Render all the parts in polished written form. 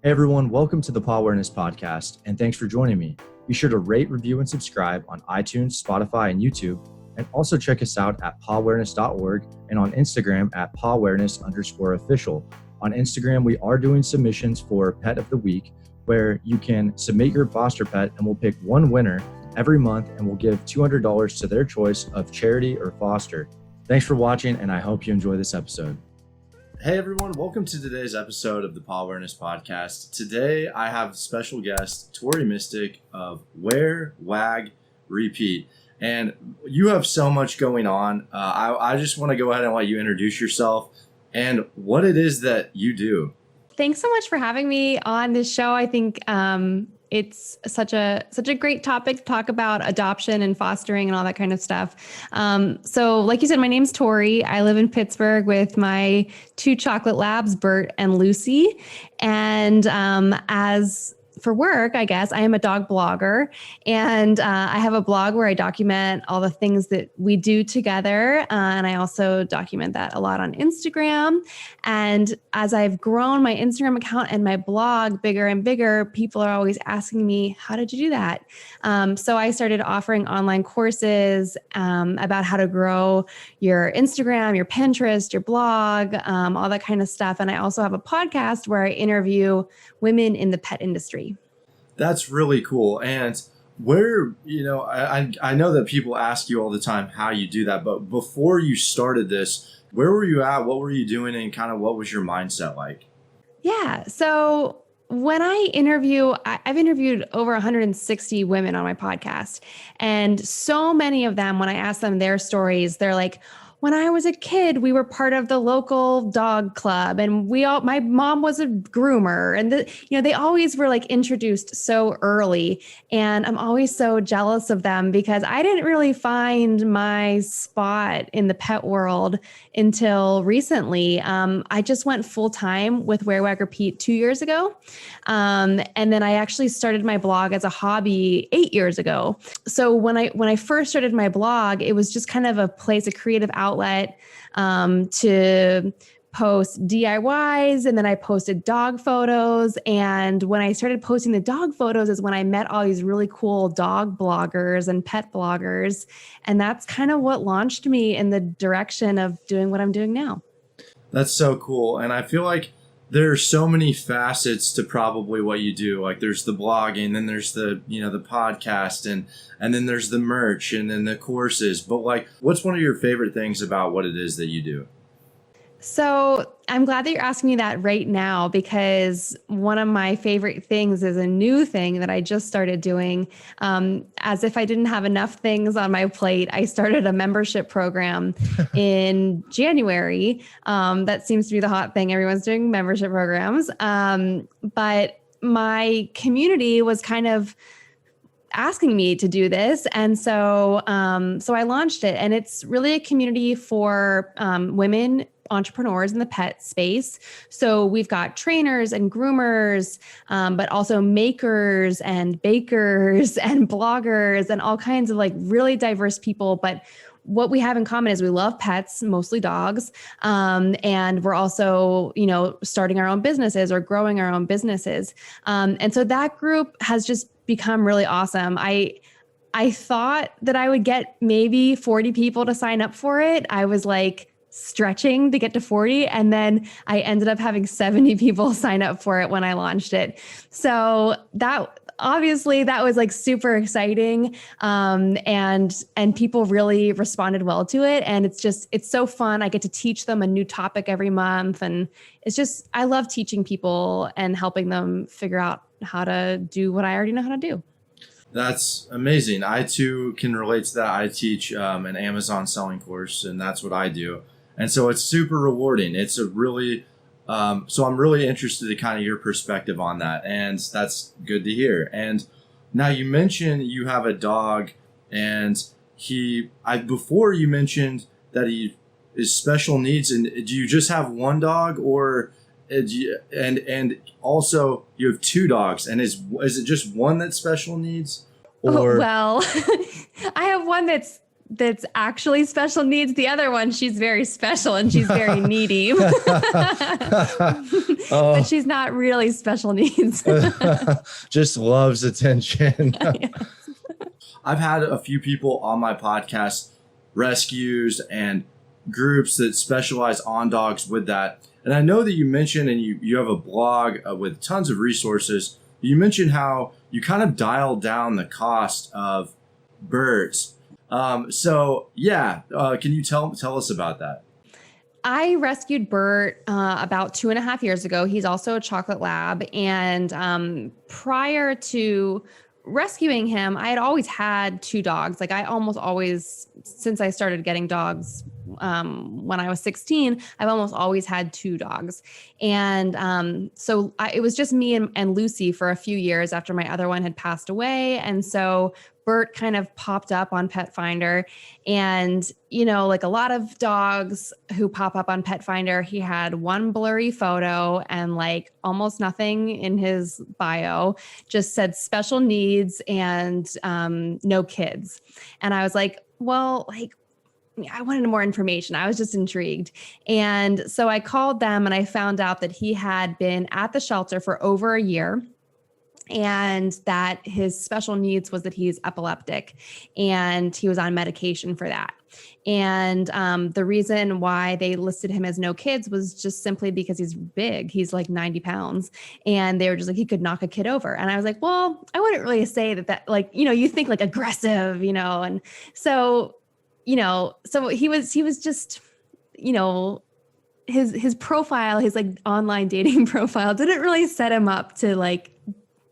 Hey everyone, welcome to the Pawareness podcast, and thanks for joining me. Be sure to rate, review, and subscribe on iTunes, Spotify, and YouTube, and also check us out at pawareness.org and on Instagram at pawareness_official. On Instagram, we are doing submissions for Pet of the Week, where you can submit your foster pet, and we'll pick one winner every month, and we'll give $200 to their choice of charity or foster. Thanks for watching, and I hope you enjoy this episode. Hey everyone, welcome to today's episode of the Pawareness podcast. Today I have special guest Tori Mistick of Wear, Wag, Repeat. And you have so much going on. I just want to go ahead and let you introduce yourself and what it is that you do. Thanks so much for having me on this show. I think it's such a great topic to talk about adoption and fostering and all that kind of stuff. So like you said, my name's Tori. I live in Pittsburgh with my two chocolate labs, Bert and Lucy. And as for work, I guess, I am a dog blogger, and I have a blog where I document all the things that we do together. And I also document that a lot on Instagram. And as I've grown my Instagram account and my blog bigger and bigger, people are always asking me, how did you do that? So I started offering online courses about how to grow your Instagram, your Pinterest, your blog, all that kind of stuff. And I also have a podcast where I interview women in the pet industry. That's really cool. And where, I know that people ask you all the time how you do that, but before you started this, where were you at? What were you doing? And kind of what was your mindset like? Yeah. So when I've interviewed over 160 women on my podcast, and so many of them, when I ask them their stories, they're like, when I was a kid, we were part of the local dog club, and my mom was a groomer, and they always were like introduced so early. And I'm always so jealous of them because I didn't really find my spot in the pet world until recently. I just went full time with Wear, Wag, Repeat 2 years ago. And then I actually started my blog as a hobby 8 years ago. So when I first started my blog, it was just kind of a place, a creative outlet to post DIYs. And then I posted dog photos. And when I started posting the dog photos is when I met all these really cool dog bloggers and pet bloggers. And that's kind of what launched me in the direction of doing what I'm doing now. That's so cool. And I feel like there are so many facets to probably what you do. Like there's the blogging, then there's the podcast, and then there's the merch, and then the courses. But like, what's one of your favorite things about what it is that you do? So I'm glad that you're asking me that right now, because one of my favorite things is a new thing that I just started doing. As if I didn't have enough things on my plate, I started a membership program in January. That seems to be the hot thing. Everyone's doing membership programs. But my community was kind of asking me to do this. And so I launched it, and it's really a community for women entrepreneurs in the pet space. So we've got trainers and groomers, but also makers and bakers and bloggers and all kinds of like really diverse people. But what we have in common is we love pets, mostly dogs. And we're also, starting our own businesses or growing our own businesses. And so that group has just become really awesome. I thought that I would get maybe 40 people to sign up for it. I was like stretching to get to 40. And then I ended up having 70 people sign up for it when I launched it. So that was like super exciting. And people really responded well to it. And it's so fun. I get to teach them a new topic every month. And I love teaching people and helping them figure out how to do what I already know how to do. That's amazing. I too can relate to that. I teach an Amazon selling course, and that's what I do. And so it's super rewarding. It's a really, so I'm really interested in kind of your perspective on that. And that's good to hear. And now you mentioned you have a dog, and before you mentioned that he is special needs. And do you just have one dog, or and also you have two dogs, and is it just one that's special needs? Or well, I have one that's that's actually special needs. The other one, she's very special and she's very needy, but she's not really special needs. Just loves attention. Yes. I've had a few people on my podcast, rescues and groups that specialize on dogs with that. And I know that you mentioned, and you have a blog with tons of resources. You mentioned how you kind of dialed down the cost of birds. Can you tell us about that? I rescued Bert about 2.5 years ago. He's also a chocolate lab. And prior to rescuing him, I had always had 2 dogs. Like I almost always, since I started getting dogs when I was 16, I've almost always had 2 dogs. And it was just me and Lucy for a few years after my other one had passed away. And so Bert kind of popped up on Pet Finder. And, like a lot of dogs who pop up on Pet Finder, he had one blurry photo and like almost nothing in his bio, just said special needs and no kids. And I was like, well, like, I wanted more information. I was just intrigued. And so I called them and I found out that he had been at the shelter for over a year, and that his special needs was that he's epileptic and he was on medication for that. And the reason why they listed him as no kids was just simply because he's big. He's like 90 pounds. And they were just like, he could knock a kid over. And I was like, well, I wouldn't really say that like, you think like aggressive, and so, so he was just, his profile, his like online dating profile didn't really set him up to like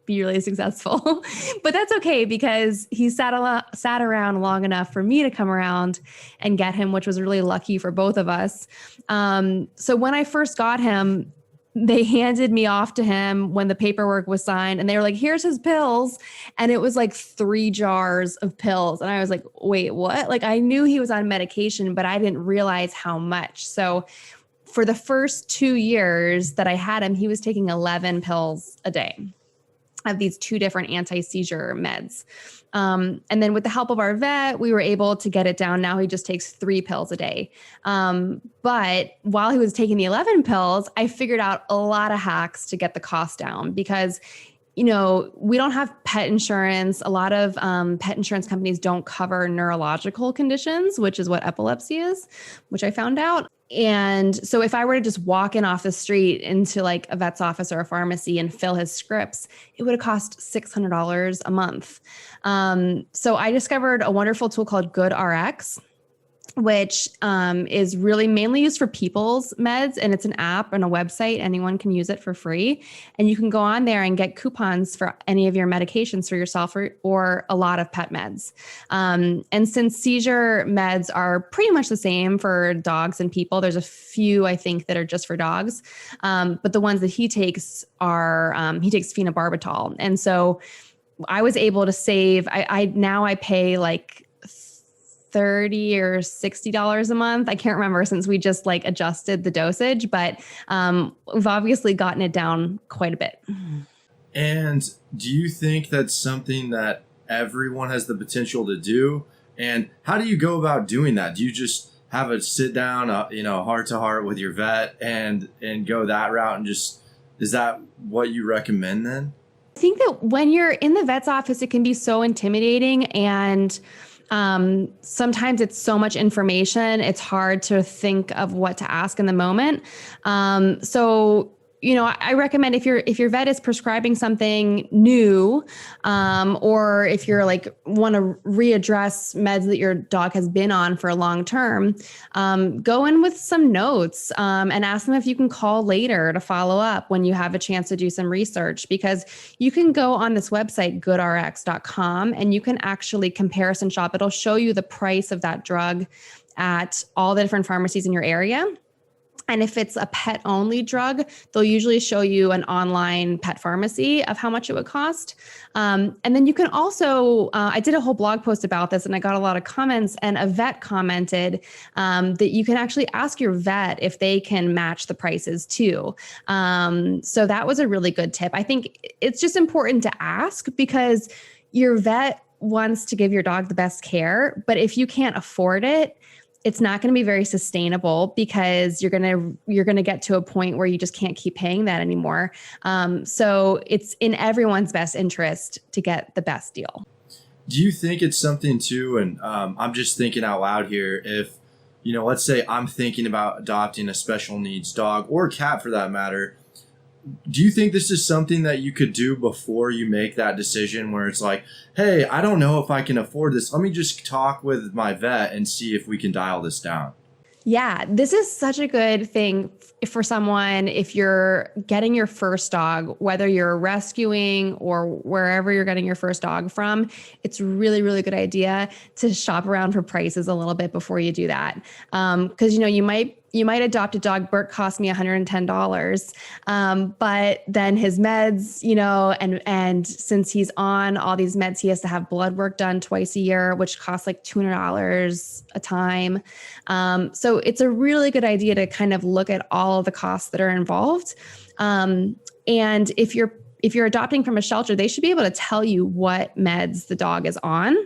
be really successful, but that's okay because he sat around long enough for me to come around and get him, which was really lucky for both of us. So when I first got him, they handed me off to him when the paperwork was signed and they were like, here's his pills. And it was like 3 jars of pills. And I was like, wait, what? Like I knew he was on medication, but I didn't realize how much. So for the first 2 years that I had him, he was taking 11 pills a day of these 2 different anti-seizure meds. And then with the help of our vet, we were able to get it down. Now he just takes 3 pills a day. But while he was taking the 11 pills, I figured out a lot of hacks to get the cost down because, we don't have pet insurance. A lot of pet insurance companies don't cover neurological conditions, which is what epilepsy is, which I found out. And so if I were to just walk in off the street into like a vet's office or a pharmacy and fill his scripts, it would have cost $600 a month. So I discovered a wonderful tool called GoodRx, which is really mainly used for people's meds. And it's an app and a website. Anyone can use it for free. And you can go on there and get coupons for any of your medications for yourself or a lot of pet meds. And since seizure meds are pretty much the same for dogs and people, there's a few, I think, that are just for dogs. But the ones that he takes are, he takes phenobarbital. And so I was able to save, I pay like $30 or $60 a month. I can't remember since we just like adjusted the dosage, but we've obviously gotten it down quite a bit. And do you think that's something that everyone has the potential to do? And how do you go about doing that? Do you just have a sit down, heart to heart with your vet and go that route and just, is that what you recommend then? I think that when you're in the vet's office, it can be so intimidating and sometimes it's so much information. It's hard to think of what to ask in the moment. I recommend if your vet is prescribing something new, or if you're like want to readdress meds that your dog has been on for a long term, go in with some notes, and ask them if you can call later to follow up when you have a chance to do some research, because you can go on this website, goodrx.com, and you can actually comparison shop. It'll show you the price of that drug at all the different pharmacies in your area. And if it's a pet only drug, they'll usually show you an online pet pharmacy of how much it would cost. And then you can also, I did a whole blog post about this and I got a lot of comments, and a vet commented that you can actually ask your vet if they can match the prices too. So that was a really good tip. I think it's just important to ask, because your vet wants to give your dog the best care, but if you can't afford it, it's not going to be very sustainable because you're going to get to a point where you just can't keep paying that anymore. So it's in everyone's best interest to get the best deal. Do you think it's something too? And I'm just thinking out loud here. If, let's say I'm thinking about adopting a special needs dog or cat for that matter, do you think this is something that you could do before you make that decision where it's like, hey, I don't know if I can afford this. Let me just talk with my vet and see if we can dial this down. Yeah, this is such a good thing for someone if you're getting your first dog, whether you're rescuing or wherever you're getting your first dog from. It's really, really good idea to shop around for prices a little bit before you do that. Because you might adopt a dog. Bert cost me $110, but then his meds, and since he's on all these meds, he has to have blood work done twice a year, which costs like $200 a time. So it's a really good idea to kind of look at all of the costs that are involved. And if you're adopting from a shelter, they should be able to tell you what meds the dog is on,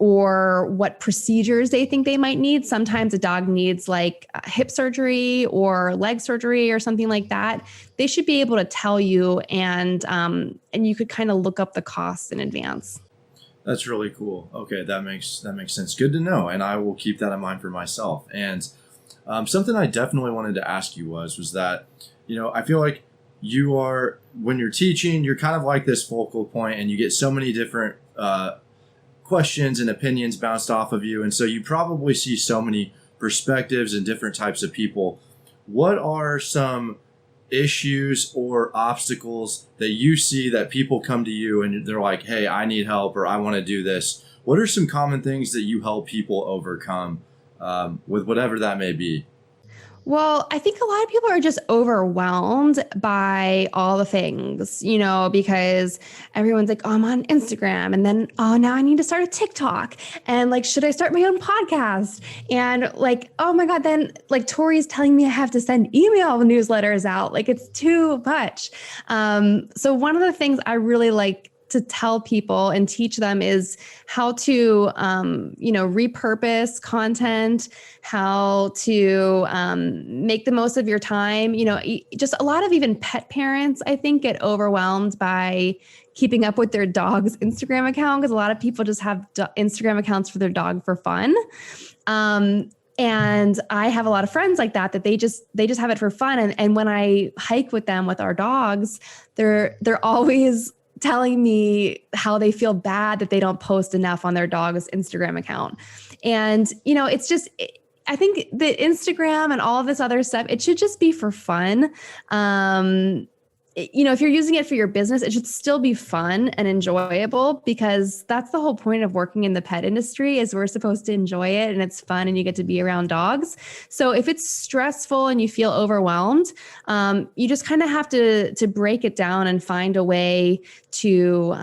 or what procedures they think they might need. Sometimes a dog needs like hip surgery or leg surgery or something like that. They should be able to tell you, and you could kind of look up the costs in advance. That's really cool. Okay, that makes sense. Good to know, and I will keep that in mind for myself. And something I definitely wanted to ask you was that, I feel like when you're teaching, you're kind of like this focal point, and you get so many different questions and opinions bounced off of you. And so you probably see so many perspectives and different types of people. What are some issues or obstacles that you see that people come to you and they're like, hey, I need help, or I want to do this? What are some common things that you help people overcome with whatever that may be? Well, I think a lot of people are just overwhelmed by all the things, because everyone's like, oh, I'm on Instagram. And then, oh, now I need to start a TikTok. And like, should I start my own podcast? And like, oh my God, then like Tori's telling me I have to send email newsletters out. Like it's too much. So one of the things I really like to tell people and teach them is how to, repurpose content, how to make the most of your time. Just a lot of even pet parents, I think, get overwhelmed by keeping up with their dog's Instagram account, because a lot of people just have Instagram accounts for their dog for fun. And I have a lot of friends like that they just have it for fun. And when I hike with them with our dogs, they're always telling me how they feel bad that they don't post enough on their dog's Instagram account. And, it's just, I think the Instagram and all of this other stuff, it should just be for fun. If you're using it for your business, it should still be fun and enjoyable, because that's the whole point of working in the pet industry, is we're supposed to enjoy it and it's fun and you get to be around dogs. So if it's stressful and you feel overwhelmed, you just kind of have to break it down and find a way to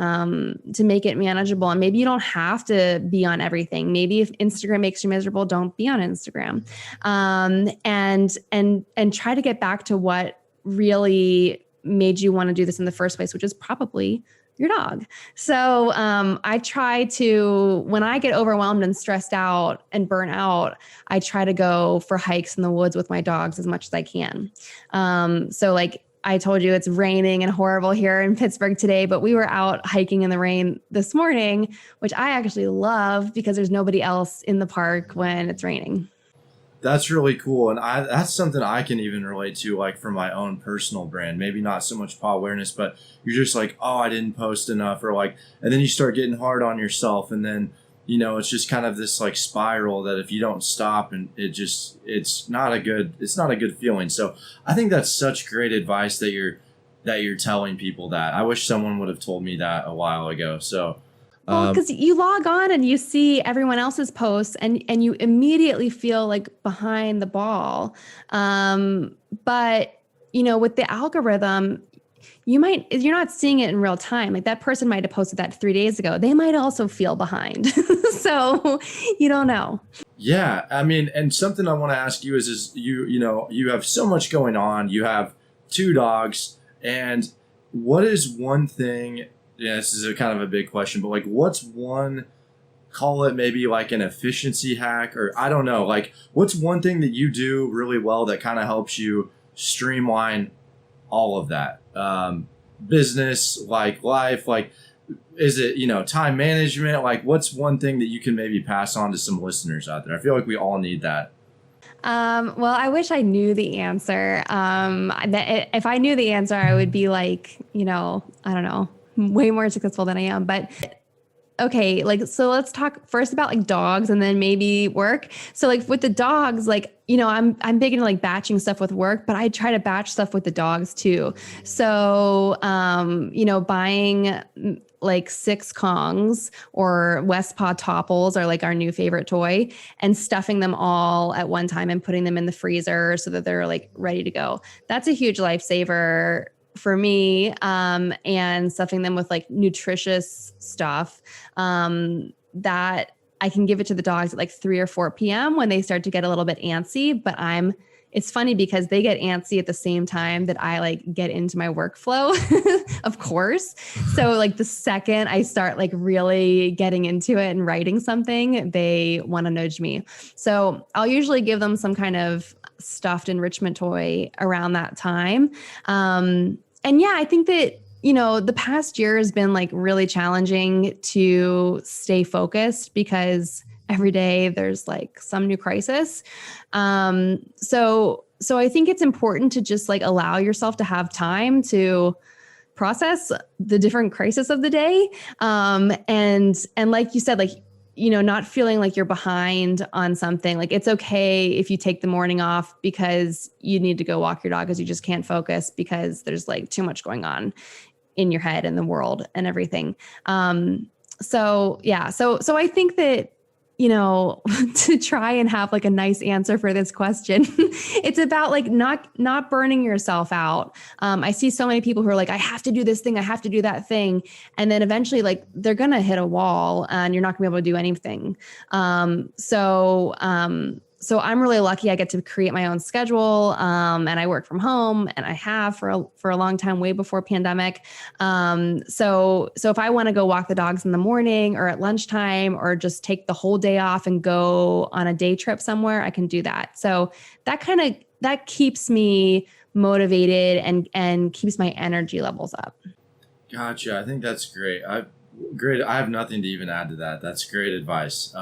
make it manageable. And maybe you don't have to be on everything. Maybe if Instagram makes you miserable, don't be on Instagram. And try to get back to what really made you want to do this in the first place, which is probably your dog. So I try to, when I get overwhelmed and stressed out and burnt out, I try to go for hikes in the woods with my dogs as much as I can. So like I told you, it's raining and horrible here in Pittsburgh today, but we were out hiking in the rain this morning, which I actually love because there's nobody else in the park when it's raining. That's really cool. And that's something I can even relate to, like for my own personal brand. Maybe not so much Pawareness, but you're just like, oh, I didn't post enough, or like, and then you start getting hard on yourself. And then, it's just kind of this like spiral that if you don't stop, and it's not a good feeling. So I think that's such great advice that you're telling people that. I wish someone would have told me that a while ago. So well, because you log on and you see everyone else's posts and you immediately feel like behind the ball. But, with the algorithm, you're not seeing it in real time. Like that person might have posted that 3 days ago. They might also feel behind. So you don't know. Yeah. I mean, and something I want to ask you is you have so much going on. You have 2 dogs. And what is one thing yeah, this is a kind of a big question, but like, what's one, call it maybe like an efficiency hack, or I don't know, like, what's one thing that you do really well that kind of helps you streamline all of that? Business, like life, like, is it, time management? Like, what's one thing that you can maybe pass on to some listeners out there? I feel like we all need that. Well, I wish I knew the answer. If I knew the answer, I would be like, I don't know, way more successful than I am. But okay, like, so let's talk first about like dogs and then maybe work. So like with the dogs, like, I'm big into like batching stuff with work, but I try to batch stuff with the dogs too. So, buying like 6 Kongs or West Paw Topples are like our new favorite toy, and stuffing them all at one time and putting them in the freezer so that they're like ready to go. That's a huge lifesaver for me, and stuffing them with like nutritious stuff that I can give it to the dogs at like 3 or 4 p.m. when they start to get a little bit antsy. But it's funny because they get antsy at the same time that I like get into my workflow, of course. So like the second I start like really getting into it and writing something, they want to nudge me. So I'll usually give them some kind of stuffed enrichment toy around that time. And yeah, I think that, the past year has been like really challenging to stay focused because every day there's like some new crisis. So I think it's important to just like allow yourself to have time to process the different crises of the day. And like you said, like, not feeling like you're behind on something. Like it's okay if you take the morning off because you need to go walk your dog because you just can't focus because there's like too much going on in your head and the world and everything. So I think that, to try and have like a nice answer for this question, it's about like not burning yourself out. I see so many people who are like, I have to do this thing, I have to do that thing. And then eventually like they're going to hit a wall and you're not gonna be able to do anything. So I'm really lucky. I get to create my own schedule, and I work from home, and I have for a long time, way before pandemic. So if I want to go walk the dogs in the morning or at lunchtime, or just take the whole day off and go on a day trip somewhere, I can do that. So that keeps me motivated and keeps my energy levels up. Gotcha. I think that's great. I have nothing to even add to that. That's great advice.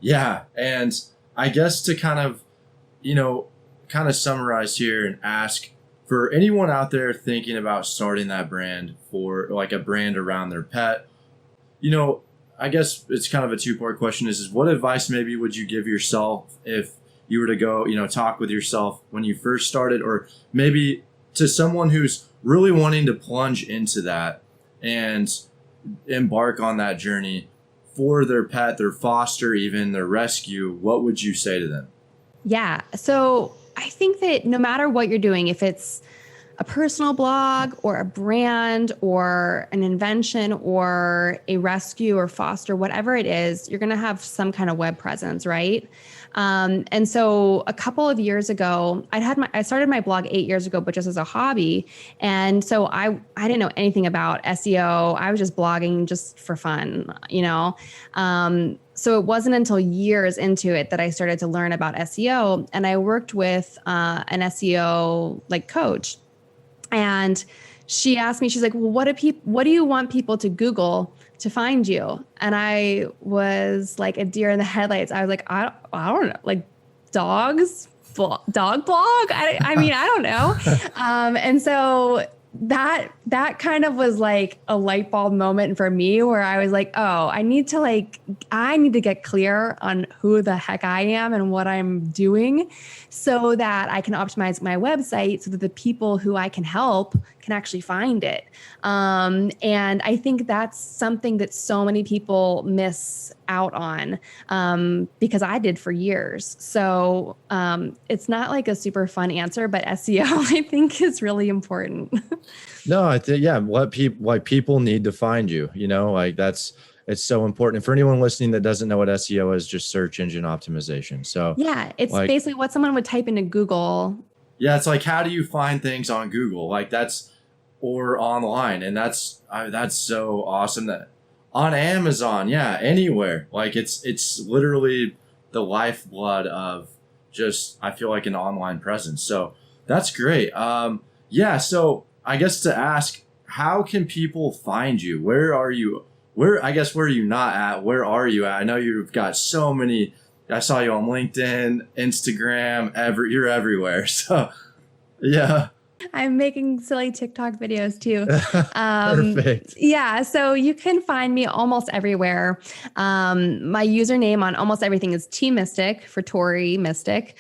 Yeah. And I guess to kind of summarize here and ask for anyone out there thinking about starting that brand, for like a brand around their pet, I guess it's kind of a 2-part question is what advice maybe would you give yourself if you were to go, talk with yourself when you first started, or maybe to someone who's really wanting to plunge into that and embark on that journey for their pet, their foster, even their rescue, what would you say to them? Yeah. So I think that no matter what you're doing, if it's a personal blog or a brand or an invention or a rescue or foster, whatever it is, you're going to have some kind of web presence, right? And so a couple of years ago, I started my blog 8 years ago, but just as a hobby. And so I didn't know anything about SEO. I was just blogging just for fun, So it wasn't until years into it that I started to learn about SEO, and I worked with an SEO like coach. And she asked me, she's like, well, what do you want people to Google to find you? And I was like a deer in the headlights. I was like, I don't know, like dog blog. I mean, I don't know. And so that kind of was like a light bulb moment for me where I was like, oh, I need to get clear on who the heck I am and what I'm doing so that I can optimize my website so that the people who I can help can actually find it. And I think that's something that so many people miss out on, because I did for years. So it's not like a super fun answer, but SEO I think is really important. No, I think, yeah, what people need to find you, it's so important. And for anyone listening that doesn't know what SEO is, just search engine optimization. So yeah, it's basically what someone would type into Google. Yeah, it's like, how do you find things on Google? Like or online. And that's so awesome that on Amazon, yeah, anywhere. Like it's literally the lifeblood of just, I feel like, an online presence. So that's great. Yeah. So I guess to ask, how can people find you? Where are you? Where are you not at? Where are you at? I know you've got so many. I saw you on LinkedIn, Instagram, you're everywhere. So yeah. I'm making silly TikTok videos too. Perfect. Yeah, so you can find me almost everywhere. My username on almost everything is T Mistick for Tori Mistick,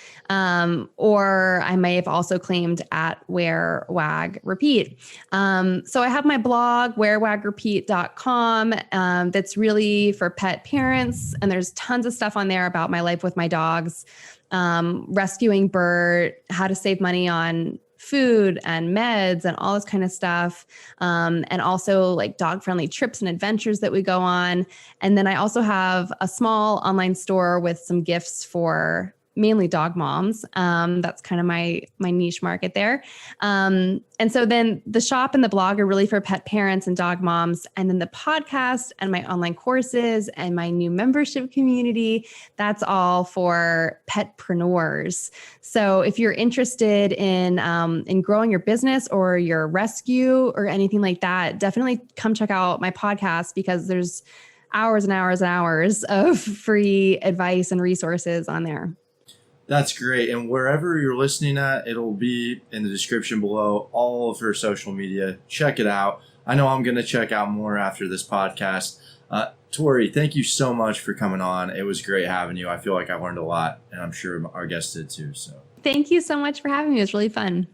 or I may have also claimed at Where Wag Repeat. So I have my blog, wherewagrepeat.com, that's really for pet parents, and there's tons of stuff on there about my life with my dogs, rescuing Bert, how to save money on food and meds and all this kind of stuff. And also like dog friendly trips and adventures that we go on. And then I also have a small online store with some gifts for mainly dog moms. That's kind of my niche market there. And so then the shop and the blog are really for pet parents and dog moms. And then the podcast and my online courses and my new membership community, that's all for petpreneurs. So if you're interested in growing your business or your rescue or anything like that, definitely come check out my podcast, because there's hours and hours and hours of free advice and resources on there. That's great. And wherever you're listening at, it'll be in the description below, all of her social media. Check it out. I know I'm going to check out more after this podcast. Tori, thank you so much for coming on. It was great having you. I feel like I learned a lot, and I'm sure our guests did too. So thank you so much for having me. It was really fun.